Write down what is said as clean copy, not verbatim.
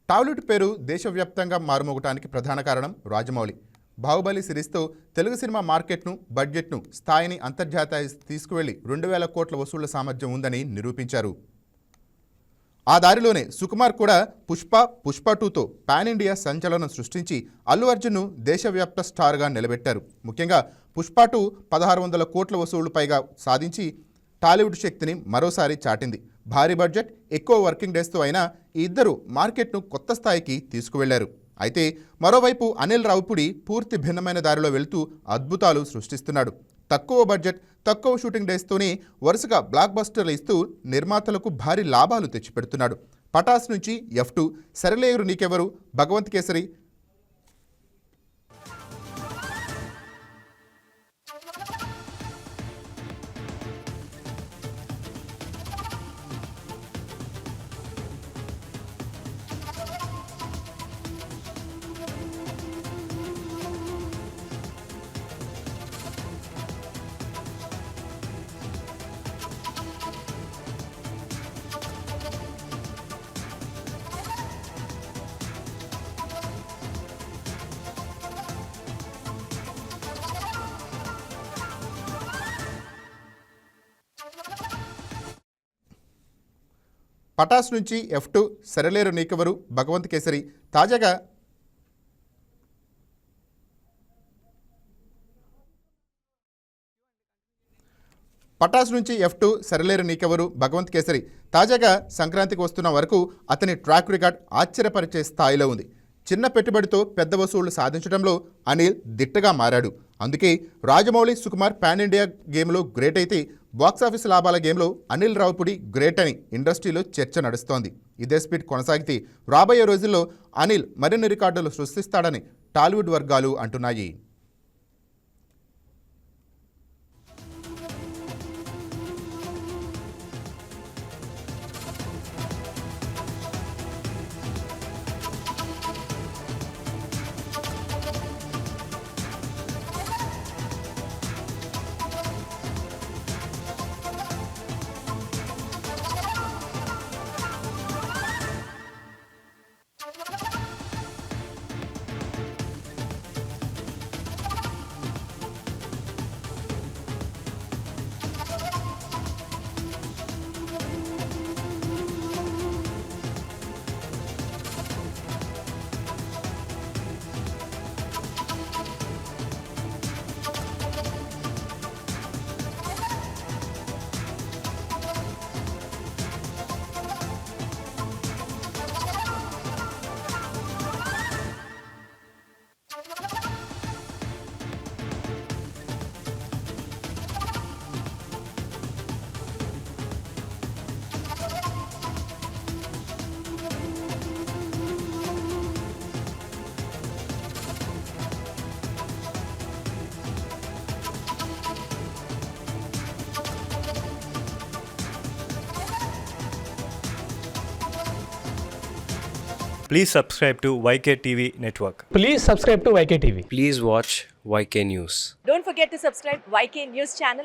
టాలీవుడ్ పేరు దేశవ్యాప్తంగా మారుమోగటానికి ప్రధాన కారణం రాజమౌళి. బాహుబలి సిరీస్తో తెలుగు సినిమా మార్కెట్ను, బడ్జెట్ను, స్థాయిని అంతర్జాతీయ తీసుకువెళ్లి 2,000 కోట్ల వసూళ్ల సామర్థ్యం ఉందని నిరూపించారు. ఆ దారిలోనే సుకుమార్ కూడా పుష్ప 2తో పాన్ ఇండియా సంచలనం సృష్టించి అల్లు అర్జున్ను దేశవ్యాప్త స్టార్గా నిలబెట్టారు. ముఖ్యంగా పుష్ప 2 1,600 కోట్ల వసూళ్లు పైగా సాధించి టాలీవుడ్ శక్తిని మరోసారి చాటింది. భారీ బడ్జెట్, ఎక్కువ వర్కింగ్ డేస్తో అయినా ఈ ఇద్దరు మార్కెట్ను కొత్త స్థాయికి తీసుకువెళ్లారు. అయితే మరోవైపు అనిల్ రావిపూడి పూర్తి భిన్నమైన దారిలో వెళ్తూ అద్భుతాలు సృష్టిస్తున్నాడు. తక్కువ బడ్జెట్, తక్కువ షూటింగ్ డేస్తోనే వరుసగా బ్లాక్ బస్టర్లు ఇస్తూ నిర్మాతలకు భారీ లాభాలు తెచ్చిపెడుతున్నాడు. పటాస్ నుంచి F2, సరిలేరు నీకెవరు, భగవంత్ కేసరి, పటాస్ నుంచి F2, సరిలేరు నీకెవరు, భగవంత్ కేసరి, తాజాగా సంక్రాంతికి వస్తున్న వరకు అతని ట్రాక్ రికార్డ్ ఆశ్చర్యపరిచే స్థాయిలో ఉంది. చిన్న పెట్టుబడితో పెద్ద వసూళ్లు సాధించడంలో అనిల్ దిట్టగా మారాడు. అందుకే రాజమౌళి, సుకుమార్ పాన్ ఇండియా గేమ్లో గ్రేట్ అయితే బాక్సాఫీస్ లాభాల గేమ్లో అనిల్ రావిపూడి గ్రేట్ అని ఇండస్ట్రీలో చర్చ నడుస్తోంది. ఇదే స్పీడ్ కొనసాగితే రాబోయే రోజుల్లో అనిల్ మరిన్ని రికార్డులు సృష్టిస్తాడని టాలీవుడ్ వర్గాలు అంటున్నాయి. Please subscribe to YK TV Network. Please subscribe to YK TV. Please watch YK News. Don't forget to subscribe YK News channel